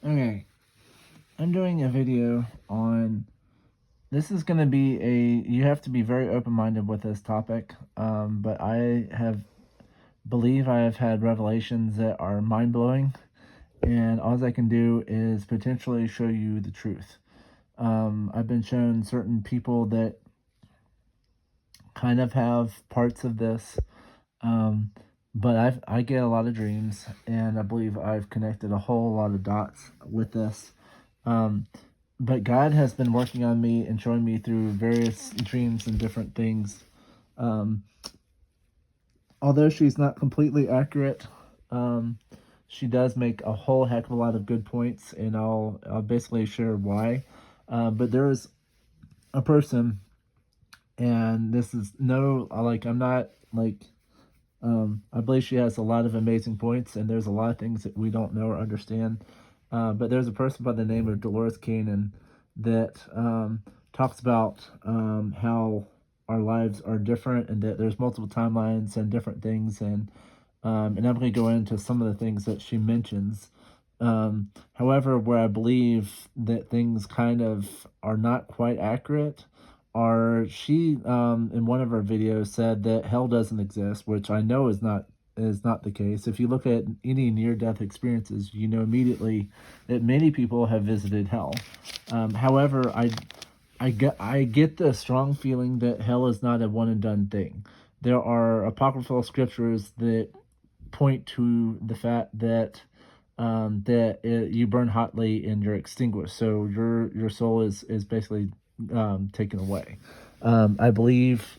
Okay, I'm doing a video on this is going to be you have to be very open-minded with this topic. But believe I have had revelations that are mind-blowing, and all I can do is potentially show you the truth. I've been shown certain people that kind of have parts of this, um, but I get a lot of dreams, and I believe I've connected a whole lot of dots with this. Um, but God has been working on me and showing me through various dreams and different things. Um, Although she's not completely accurate, um, she does make a whole heck of a lot of good points, and I'll basically share why. But there is a person, and this is no like I'm not like I believe she has a lot of amazing points, and there's a lot of things that we don't know or understand. But there's a person by the name of Dolores Cannon that talks about how our lives are different, and that there's multiple timelines and different things, and I'm going to go into some of the things that she mentions. However, where I believe that things kind of are not quite accurate are she in one of her videos said that hell doesn't exist, which I know is not the case. If you look at any near-death experiences, you know immediately that many people have visited hell. However, I get the strong feeling that hell is not a one and done thing. There are apocryphal scriptures that point to the fact that you burn hotly and you're extinguished. So your soul is basically taken away. I believe,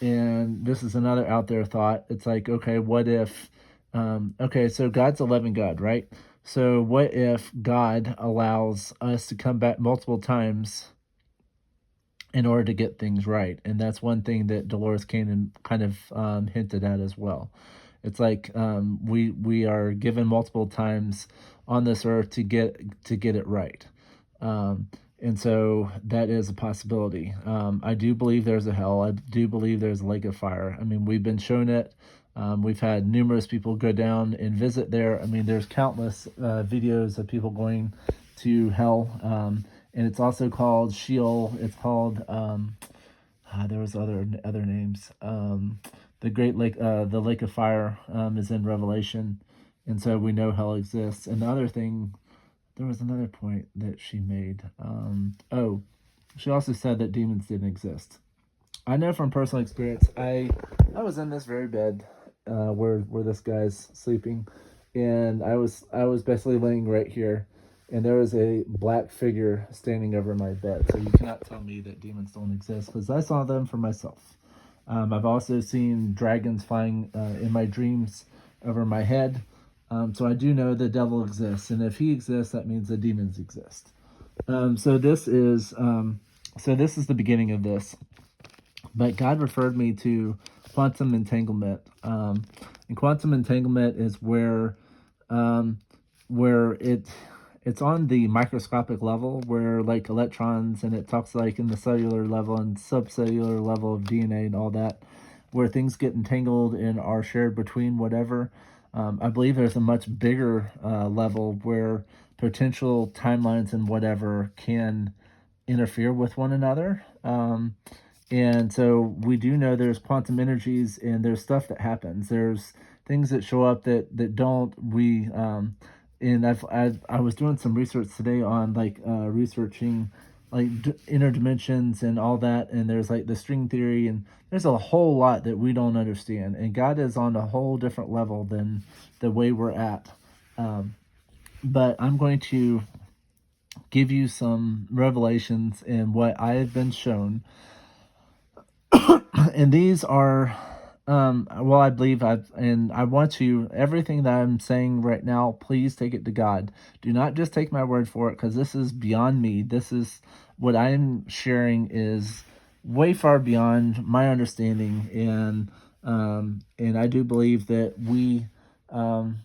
and this is another out there thought. It's like, okay, what if? Okay, so God's a loving God, right? So what if God allows us to come back multiple times in order to get things right? And that's one thing that Dolores Cannon kind of hinted at as well. It's like we are given multiple times on this earth to get it right, um, and so that is a possibility. I do believe there's a hell. I do believe there's a lake of fire. I mean, we've been shown it. We've had numerous people go down and visit there. I mean, there's countless videos of people going to hell, and it's also called Sheol. It's called there was other names. The Great Lake, the Lake of Fire, is in Revelation, and so we know hell exists. And the other thing, there was another point that she made. She also said that demons didn't exist. I know from personal experience. I was in this very bed, where this guy's sleeping, and I was basically laying right here, and there was a black figure standing over my bed. So you cannot tell me that demons don't exist, because I saw them for myself. I've also seen dragons flying in my dreams over my head. So I do know the devil exists, and if he exists, that means the demons exist. Um, so this is um, so this is the beginning of this. But God referred me to quantum entanglement, and quantum entanglement is um, where it's on the microscopic level, where like electrons, and it talks like in the cellular level and subcellular level of DNA and all that, where things get entangled and are shared between whatever. I believe there's a much bigger level where potential timelines and whatever can interfere with one another. And so we do know there's quantum energies, and there's stuff that happens. There's things that show up that don't. And I was doing some research today on like researching like inner dimensions and all that, and there's like the string theory, and there's a whole lot that we don't understand, and God is on a whole different level than the way we're at. Um, but I'm going to give you some revelations and what I have been shown, and these are well, I believe I want you, everything that I'm saying right now, please take it to God. Do not just take my word for it, because this is beyond me. This is what I'm sharing is way far beyond my understanding, and I do believe that um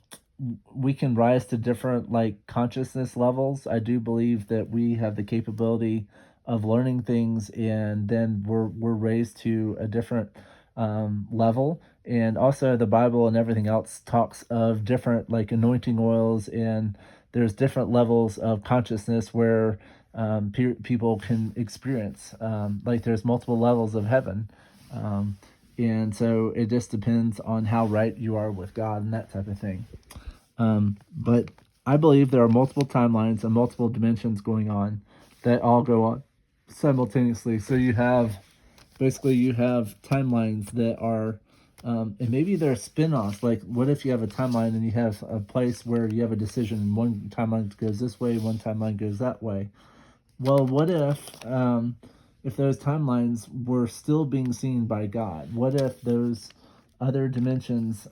we can rise to different like consciousness levels. I do believe that we have the capability of learning things, and then we're raised to a different level. And also the Bible and everything else talks of different like anointing oils, and there's different levels of consciousness where people can experience. Like there's multiple levels of heaven. Um, and so it just depends on how right you are with God and that type of thing. But I believe there are multiple timelines and multiple dimensions going on that all go on simultaneously. So you have timelines that are, and maybe they're spin-offs. Like, what if you have a timeline and you have a place where you have a decision, and one timeline goes this way, one timeline goes that way? Well, what if those timelines were still being seen by God? What if those other dimensions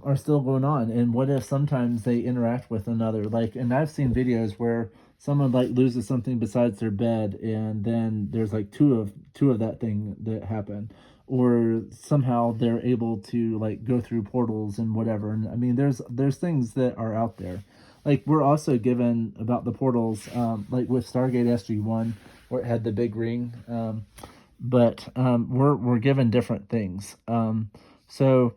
are still going on, and what if sometimes they interact with another? Like, and I've seen videos where someone like loses something besides their bed, and then there's like two of that thing that happen, or somehow they're able to like go through portals and whatever. And I mean, there's things that are out there. Like, we're also given about the portals, like with Stargate SG-1, where it had the big ring, but we're given different things. So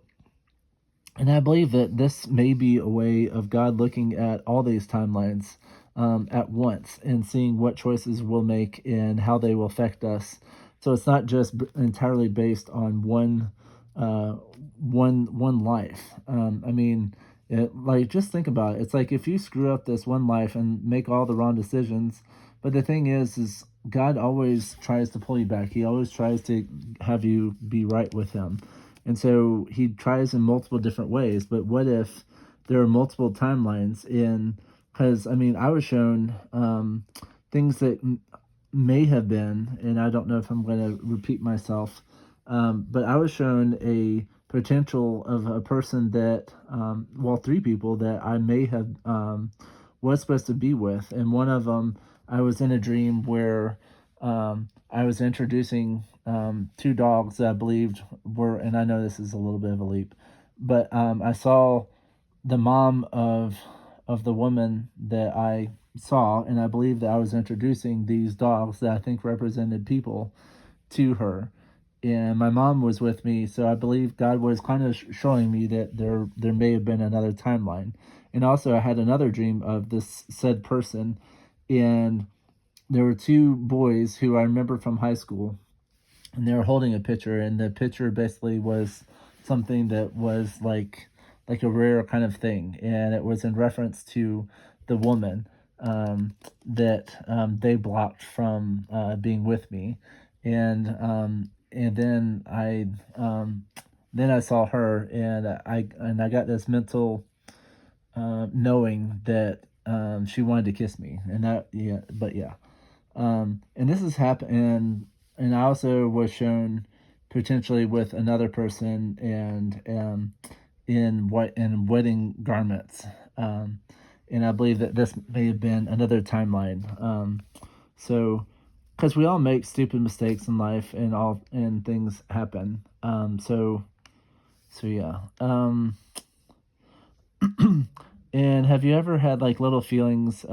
and I believe that this may be a way of God looking at all these timelines at once and seeing what choices we'll make and how they will affect us. So it's not just entirely based on uh, one life. I mean, like, just think about it. It's like if you screw up this one life and make all the wrong decisions, but the thing is God always tries to pull you back. He always tries to have you be right with Him. And so he tries in multiple different ways. But what if there are multiple timelines in? Because I mean, I was shown things that may have been, and I don't know if I'm going to repeat myself, but I was shown a potential of a person that, well, three people that I may have was supposed to be with, and one of them, I was in a dream where I was introducing two dogs that I believed were, and I know this is a little bit of a leap, but I saw the mom of the woman that I saw, and I believe that I was introducing these dogs that I think represented people to her. And my mom was with me, so I believe God was kind of showing me that there may have been another timeline. And also, I had another dream of this said person, and there were two boys who I remember from high school, and they were holding a picture, and the picture basically was something that was like a rare kind of thing, and it was in reference to the woman that they blocked from being with me, and then I saw her, and I got this mental knowing that she wanted to kiss me, and that yeah, but yeah, and this has happened, and I also was shown potentially with another person, and in wedding garments, and I believe that this may have been another timeline. So, because we all make stupid mistakes in life, and things happen. So yeah. And have you ever had like little feelings,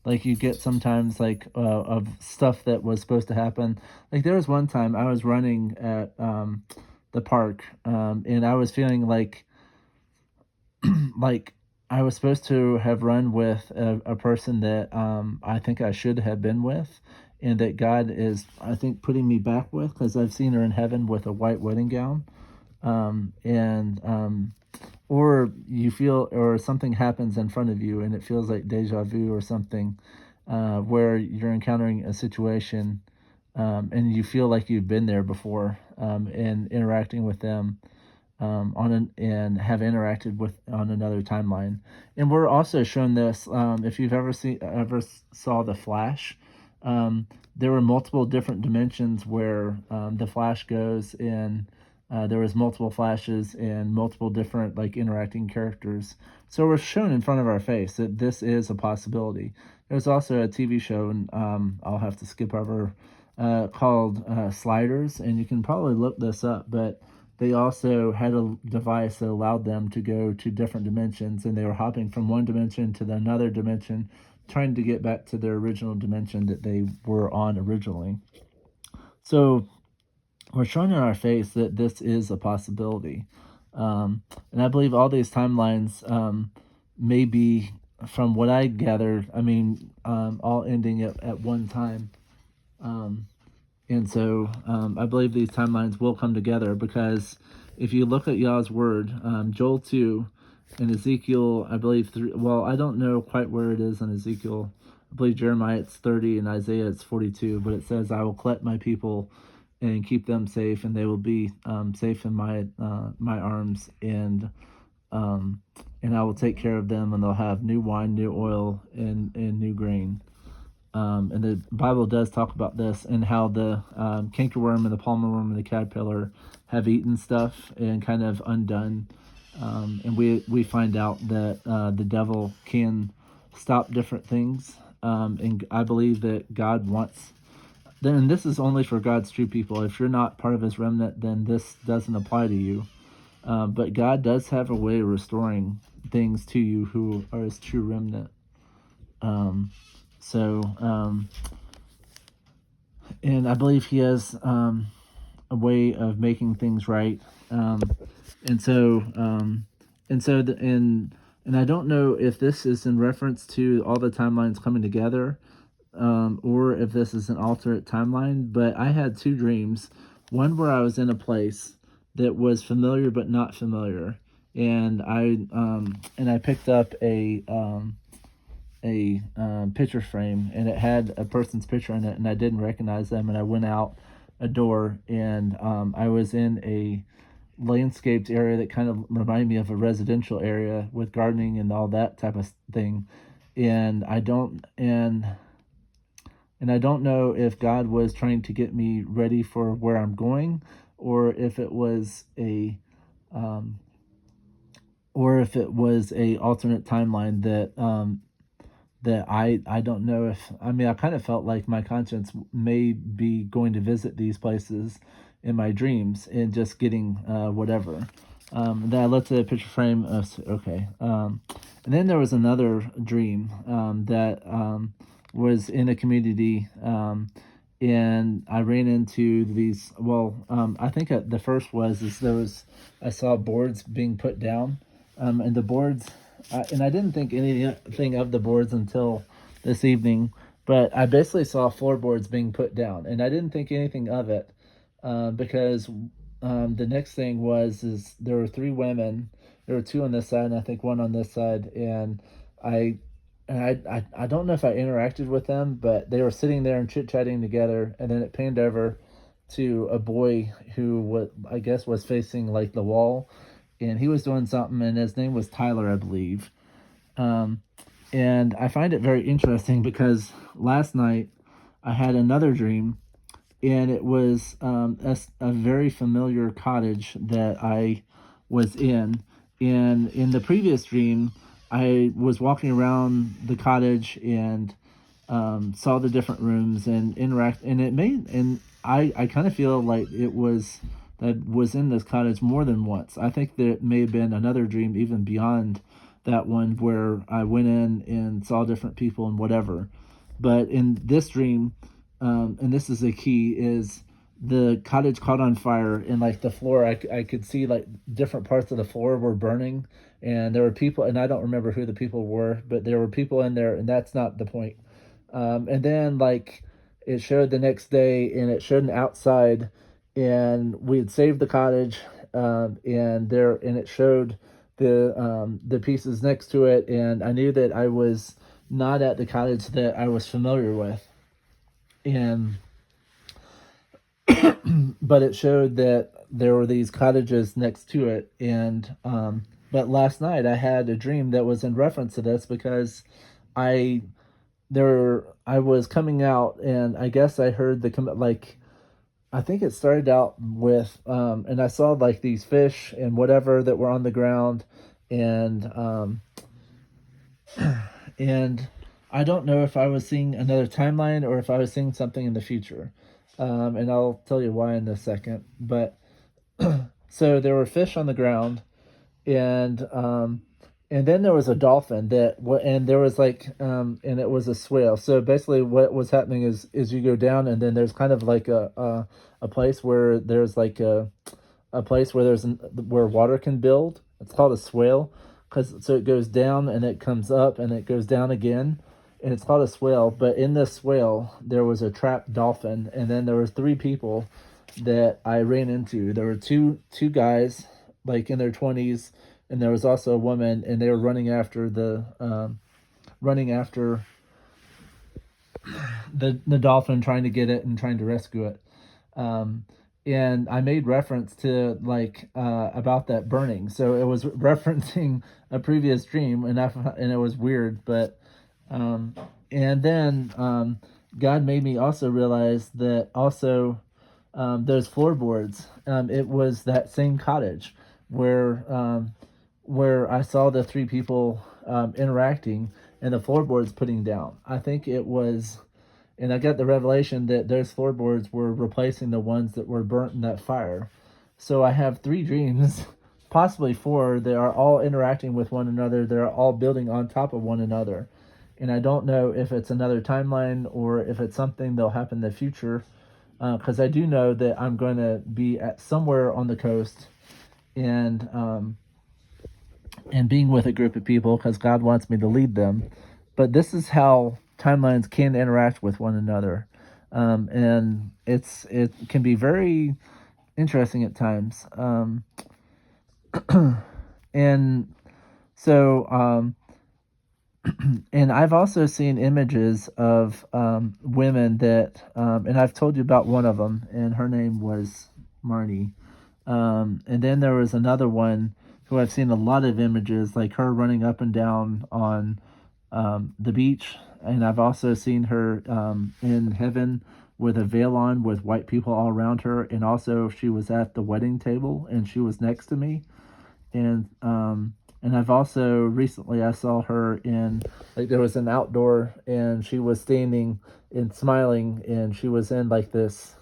like you get sometimes, like of stuff that was supposed to happen? Like, there was one time I was running at the park, and I was feeling like I was supposed to have run with a person that I think I should have been with, and that God is, I think, putting me back with, because I've seen her in heaven with a white wedding gown, and or you feel, or something happens in front of you and it feels like deja vu or something, where you're encountering a situation, and you feel like you've been there before, and interacting with them, and have interacted with on another timeline. And we're also shown this, if you've ever saw The Flash, there were multiple different dimensions where the Flash goes, and there was multiple flashes and multiple different like interacting characters. So we're shown in front of our face that this is a possibility. There's also a TV show, and I'll have to skip over, called Sliders, and you can probably look this up, but they also had a device that allowed them to go to different dimensions, and they were hopping from one dimension to another dimension, trying to get back to their original dimension that they were on originally. So we're showing in our face that this is a possibility. And I believe all these timelines may be, from what I gathered, I mean, all ending at one time. Um, and so I believe these timelines will come together, because if you look at Yah's word, Joel 2 and Ezekiel, I believe, 3, well, I don't know quite where it is in Ezekiel. I believe Jeremiah it's 30 and Isaiah it's 42, but it says, I will collect my people and keep them safe, and they will be safe in my arms, um, and I will take care of them, and they'll have new wine, new oil, and new grain. And the Bible does talk about this, and how the cankerworm and the palmer worm and the caterpillar have eaten stuff and kind of undone. And we find out that the devil can stop different things. And I believe that God wants, then this is only for God's true people. If you're not part of his remnant, then this doesn't apply to you. But God does have a way of restoring things to you who are his true remnant. Um, so, and I believe he has a way of making things right. And so, and so, and I don't know if this is in reference to all the timelines coming together, or if this is an alternate timeline. But I had two dreams. One where I was in a place that was familiar but not familiar, and I picked up a picture frame, and it had a person's picture in it, and I didn't recognize them, and I went out a door, and I was in a landscaped area that kind of reminded me of a residential area with gardening and all that type of thing. And I don't know if God was trying to get me ready for where I'm going, or if it was um, a alternate timeline that I don't know if, I mean, I kind of felt like my conscience may be going to visit these places in my dreams and just getting whatever. Then I looked at the picture frame. Okay. And then there was another dream that was in a community, and I ran into these. Well, I think the first is there was, I saw boards being put down, and the boards, and I didn't think anything of the boards until this evening. But I basically saw floorboards being put down, and I didn't think anything of it, because the next thing is there were three women. There were two on this side, and I think one on this side. And I I don't know if I interacted with them, but they were sitting there and chit chatting together. And then it panned over to a boy who I guess was facing like the wall, and he was doing something. And his name was Tyler, I believe. Um, and I find it very interesting because last night I had another dream, and it was a very familiar cottage that I was in. And in the previous dream, I was walking around the cottage and saw the different rooms and interact, and I kind of feel like it was that was in this cottage more than once. I think there may have been another dream even beyond that one where I went in and saw different people and whatever. But in this dream, and this is the key, is the cottage caught on fire, and like the floor, I could see like different parts of the floor were burning, and there were people, and I don't remember who the people were, but there were people in there, and that's not the point. And then like it showed the next day, and it showed an outside, and we had saved the cottage, and it showed the pieces next to it, and I knew that I was not at the cottage that I was familiar with, and but it showed that there were these cottages next to it. And but last night I had a dream that was in reference to this, because I I was coming out, and I guess I heard like, I think it started out with and I saw like these fish and whatever that were on the ground, and and I don't know if I was seeing another timeline or if I was seeing something in the future. And I'll tell you why in a second. But so there were fish on the ground, and And then there was a dolphin and there was like, and it was a swale. So basically, what was happening is you go down, and then there's kind of like a place where there's like a place where where water can build. It's called a swale, because so it goes down and it comes up and it goes down again, and it's called a swale. But in this swale, there was a trapped dolphin, and then there was three people that I ran into. There were two guys like in their 20s, and there was also a woman, and they were running after the dolphin, trying to get it and trying to rescue it. Um, and I made reference to like about that burning. So it was referencing a previous dream, and it was weird, but um, and then God made me also realize that also those floorboards. It was that same cottage where I saw the three people interacting, and the floorboards putting down. I think it was, and I got the revelation that those floorboards were replacing the ones that were burnt in that fire. So I have three dreams, possibly four. They are all interacting with one another. They're all building on top of one another. And I don't know if it's another timeline or if it's something that'll happen in the future. Because I do know that I'm going to be at somewhere on the coast, and being with a group of people because God wants me to lead them. But this is how timelines can interact with one another, and it can be very interesting at times. And so, and I've also seen images of women that, and I've told you about one of them, and her name was Marnie. And then there was another one who I've seen a lot of images, like her running up and down on the beach. And I've also seen her in heaven with a veil on, with white people all around her. And also, she was at the wedding table, and she was next to me. And I've also recently I saw her in, like, there was an outdoor, and she was standing and smiling, and she was in like this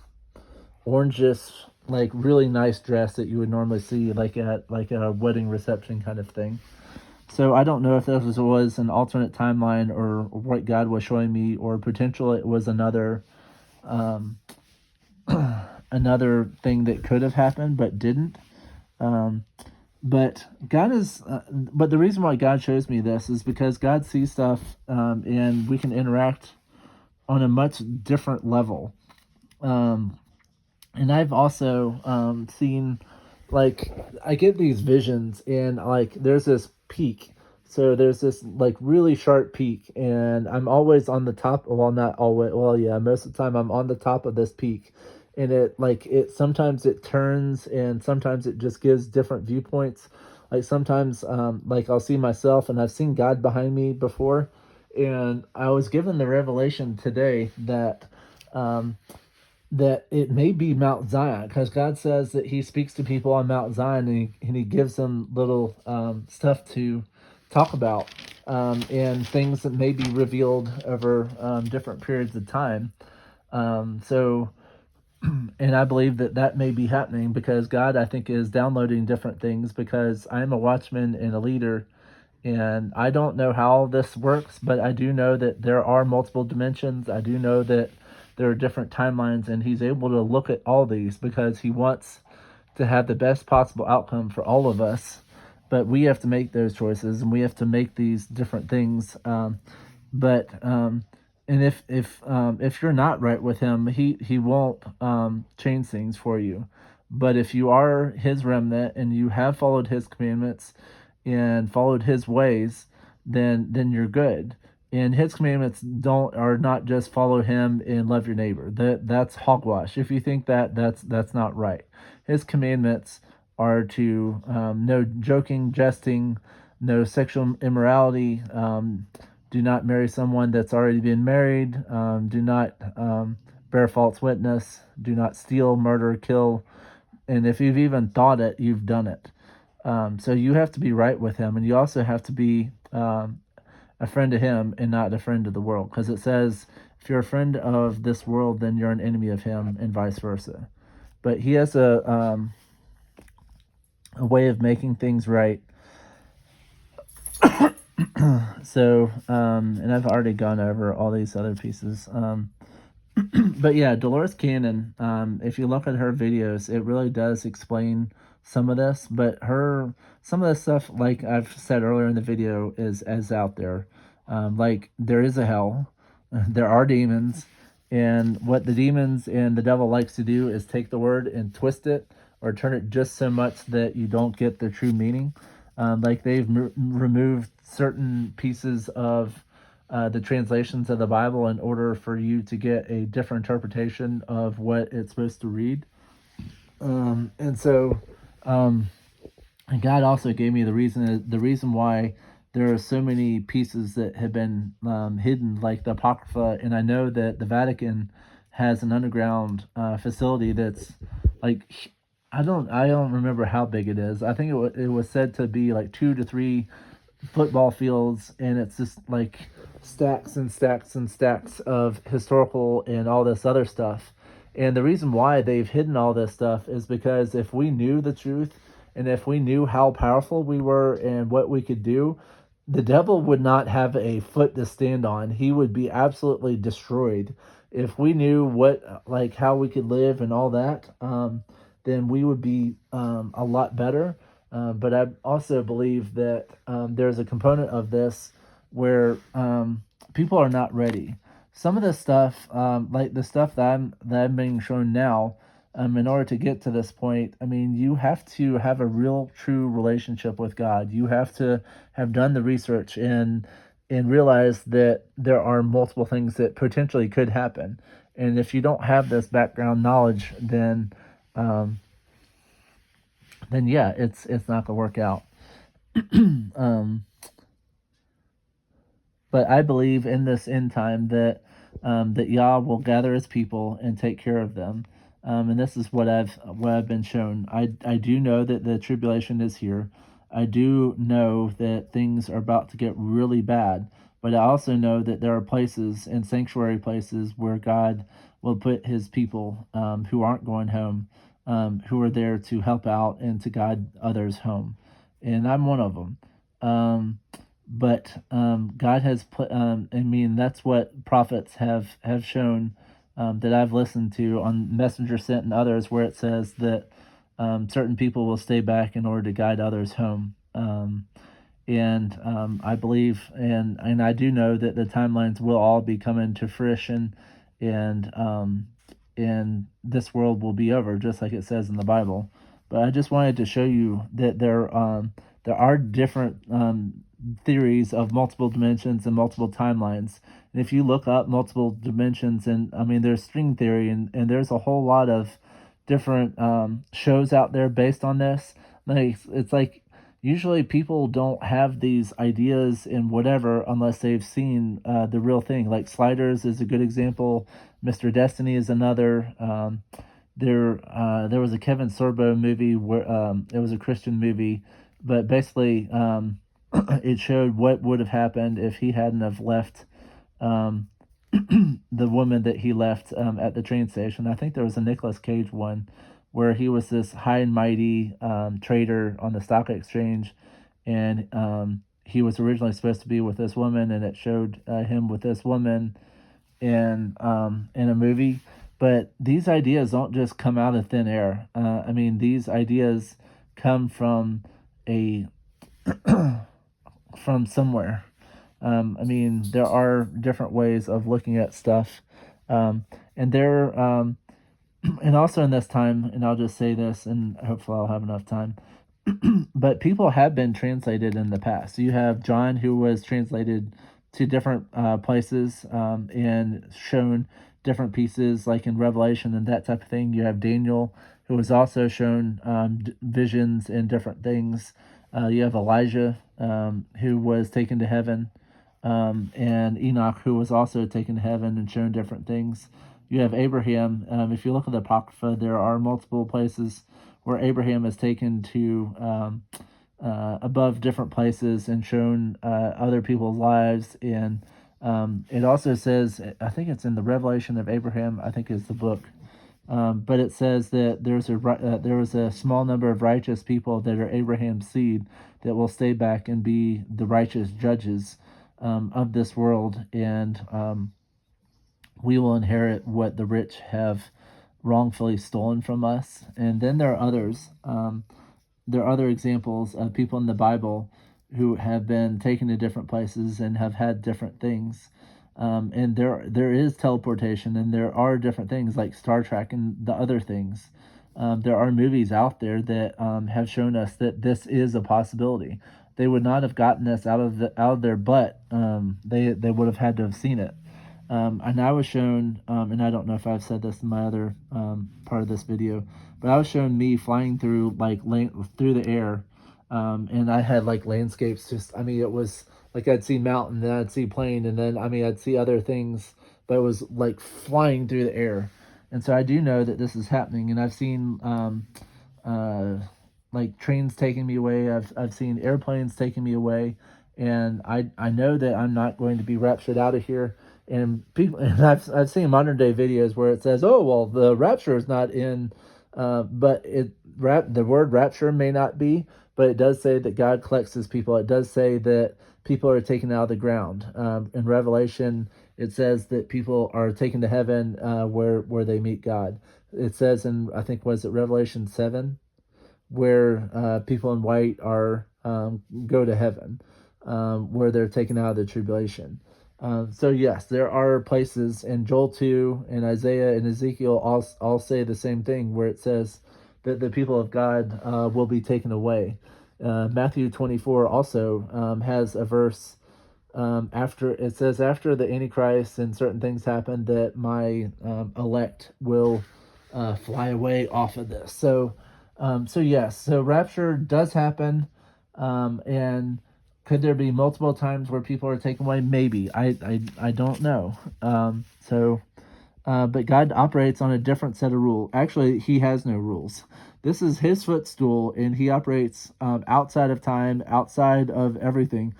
orangish, like really nice dress that you would normally see like at like a wedding reception kind of thing. So I don't know if this was an alternate timeline or what God was showing me, or potential it was um, another thing that could have happened but didn't. Um, but God is, but the reason why God shows me this is because God sees stuff, and we can interact on a much different level. Um, and I've also seen, like, I get these visions, and like there's this peak. So there's this like really sharp peak, and I'm always on the top. Well, not always. Well, yeah, most of the time I'm on the top of this peak, and it sometimes it turns, and sometimes it just gives different viewpoints. Like sometimes, like I'll see myself, and I've seen God behind me before, and I was given the revelation today um, that it may be Mount Zion, because God says that He speaks to people on Mount Zion, and he gives them little stuff to talk about, and things that may be revealed over different periods of time. So, and I believe that may be happening because God, I think, is downloading different things, because I am a watchman and a leader. And I don't know how this works, but I do know that there are multiple dimensions. I do know that there are different timelines, and He's able to look at all these because He wants to have the best possible outcome for all of us. But we have to make those choices, and we have to make these different things. But and if you're not right with Him, He won't change things for you. But if you are His remnant and you have followed His commandments and followed His ways, then you're good. And His commandments don't are not just follow Him and love your neighbor. That's hogwash. If you think that's not right. His commandments are to no joking, jesting, no sexual immorality. Do not marry someone that's already been married. Do not bear false witness. Do not steal, murder, kill. And if you've even thought it, you've done it. So you have to be right with Him, and you also have to be a friend to Him and not a friend of the world. Because it says, if you're a friend of this world, then you're an enemy of Him, and vice versa. But He has a way of making things right. So, and I've already gone over all these other pieces. But yeah, Dolores Cannon, if you look at her videos, it really does explain some of this. But some of the stuff, like I've said earlier in the video, is as out there. Like there is a hell, there are demons, and what the demons and the devil likes to do is take the word and twist it or turn it just so much that you don't get the true meaning. Like they've removed certain pieces of the translations of the Bible in order for you to get a different interpretation of what it's supposed to read. And so, um, and God also gave me the reason why there are so many pieces that have been hidden, like the Apocrypha. And I know that the Vatican has an underground facility that's like I don't remember how big it is. I think it was said to be like 2 to 3 football fields, and it's just like stacks and stacks and stacks of historical and all this other stuff. And the reason why they've hidden all this stuff is because if we knew the truth and if we knew how powerful we were and what we could do, the devil would not have a foot to stand on. He would be absolutely destroyed. If we knew what, like, how we could live and all that, then we would be a lot better. But I also believe that there's a component of this where people are not ready. Some of the stuff, like the stuff that I'm being shown now, in order to get to this point, I mean, you have to have a real, true relationship with God. You have to have done the research and realize that there are multiple things that potentially could happen. And if you don't have this background knowledge, um, then yeah, it's not gonna work out. um, but I believe in this end time that Yah will gather His people and take care of them. And this is what I've been shown. I do know that the tribulation is here. I do know that things are about to get really bad. But I also know that there are places and sanctuary places where God will put His people who aren't going home, who are there to help out and to guide others home. And I'm one of them. But God has put. I mean, that's what prophets have shown that I've listened to on Messenger Sent and others, where it says that certain people will stay back in order to guide others home. And I believe, and I do know that the timelines will all be coming to fruition, and this world will be over, just like it says in the Bible. But I just wanted to show you that there are different theories of multiple dimensions and multiple timelines. And if you look up multiple dimensions, and I mean, there's string theory, and there's a whole lot of different shows out there based on this. Like it's like usually people don't have these ideas in whatever unless they've seen the real thing. Like Sliders is a good example. Mr. Destiny is another. There was a Kevin Sorbo movie where it was a Christian movie, but basically it showed what would have happened if he hadn't have left um, the woman that he left at the train station. I think there was a Nicolas Cage one where he was this high and mighty trader on the stock exchange, and he was originally supposed to be with this woman, and it showed him with this woman in a movie. But these ideas don't just come out of thin air. I mean, these ideas come a from somewhere. I mean, there are different ways of looking at stuff, and there, and also in this time, and I'll just say this, and hopefully I'll have enough time. But people have been translated in the past. You have John, who was translated to different places and shown different pieces, like in Revelation and that type of thing. You have Daniel, who was also shown visions and different things. You have Elijah, who was taken to heaven, and Enoch, who was also taken to heaven and shown different things. You have Abraham. If you look at the Apocrypha, there are multiple places where Abraham is taken to above different places and shown other people's lives. And it also says, I think it's in the Revelation of Abraham, I think is the book But it says that there was a small number of righteous people that are Abraham's seed that will stay back and be the righteous judges of this world, and we will inherit what the rich have wrongfully stolen from us. And then there are others. There are other examples of people in the Bible who have been taken to different places and have had different things. And there is teleportation, and there are different things like Star Trek and the other things. There are movies out there that have shown us that this is a possibility. They would not have gotten this out of their butt. They would have had to have seen it. And I was shown, and I don't know if I've said this in my other part of this video, but I was shown me flying through through the air, and I had like landscapes. Just, I mean, it was like I'd see mountain, then I'd see plain, and then I mean I'd see other things, but it was like flying through the air. And so I do know that this is happening, and I've seen uh, like trains taking me away. I've seen airplanes taking me away, and I know that I'm not going to be raptured out of here. And people, and I've seen modern day videos where it says, "Oh, well, the rapture is not in," but the word rapture may not be, but it does say that God collects His people. It does say that people are taken out of the ground. In Revelation, it says that people are taken to heaven, where they meet God. It says in, I think, was it Revelation 7, where people in white are go to heaven, where they're taken out of the tribulation. So yes, there are places, in Joel 2 and Isaiah and Ezekiel all say the same thing, where it says that the people of God will be taken away. Matthew 24 also has a verse, after it says, after the Antichrist and certain things happen, that my elect will fly away off of this. So yes, so rapture does happen, and could there be multiple times where people are taken away? Maybe. I don't know. But God operates on a different set of rules. Actually, He has no rules. This is His footstool, and He operates outside of time, outside of everything.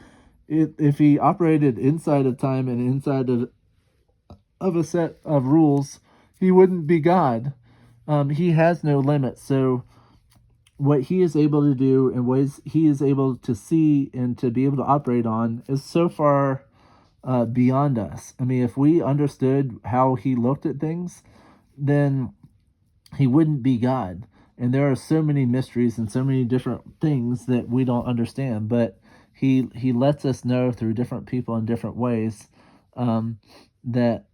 If He operated inside of time and inside of a set of rules, He wouldn't be God. He has no limits. So what He is able to do and ways He is able to see and to be able to operate on is so far beyond us. I mean, if we understood how He looked at things, then He wouldn't be God. And there are so many mysteries and so many different things that we don't understand, but He lets us know through different people in different ways, that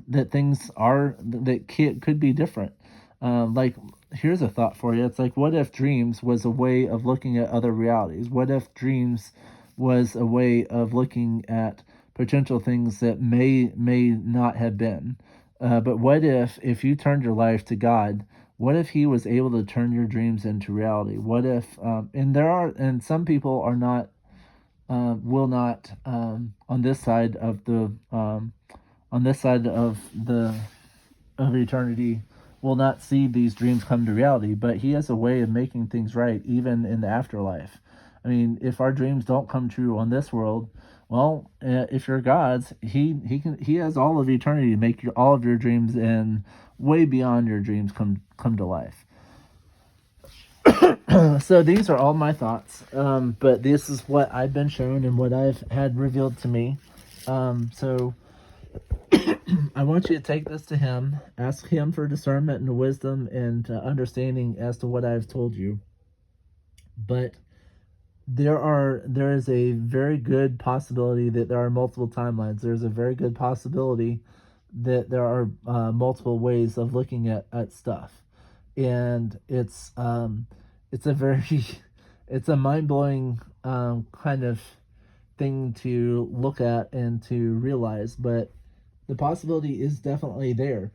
that things are that could be different. Like, here's a thought for you. It's like, what if dreams was a way of looking at other realities? What if dreams was a way of looking at potential things that may not have been? But what if you turned your life to God? What if He was able to turn your dreams into reality? What if and some people are not will not on this side of the of eternity will not see these dreams come to reality, but He has a way of making things right even in the afterlife. I mean, if our dreams don't come true on this world, well, if you're God's, He has all of eternity to make all of your dreams and way beyond your dreams come to life. So these are all my thoughts, but this is what I've been shown and what I've had revealed to me. So I want you to take this to Him, ask Him for discernment and wisdom and understanding as to what I've told you. But there is a very good possibility that there are multiple timelines. There's a very good possibility that there are multiple ways of looking at stuff, and it's a very it's a mind-blowing kind of thing to look at and to realize, but the possibility is definitely there.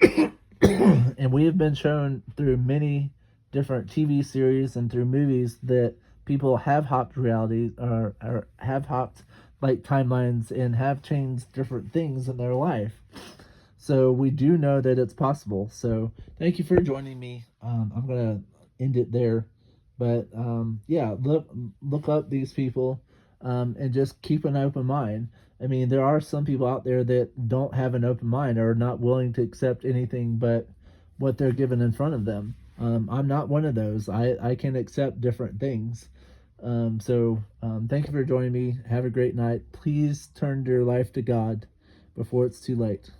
And we have been shown through many different TV series and through movies that people have hopped reality, or have hopped like timelines and have changed different things in their life. So we do know that it's possible. So thank you for joining me. I'm gonna end it there, but yeah, look up these people, and just keep an open mind. I mean, there are some people out there that don't have an open mind or are not willing to accept anything but what they're given in front of them. I'm not one of those. I can accept different things. Thank you for joining me. Have a great night. Please turn your life to God before it's too late.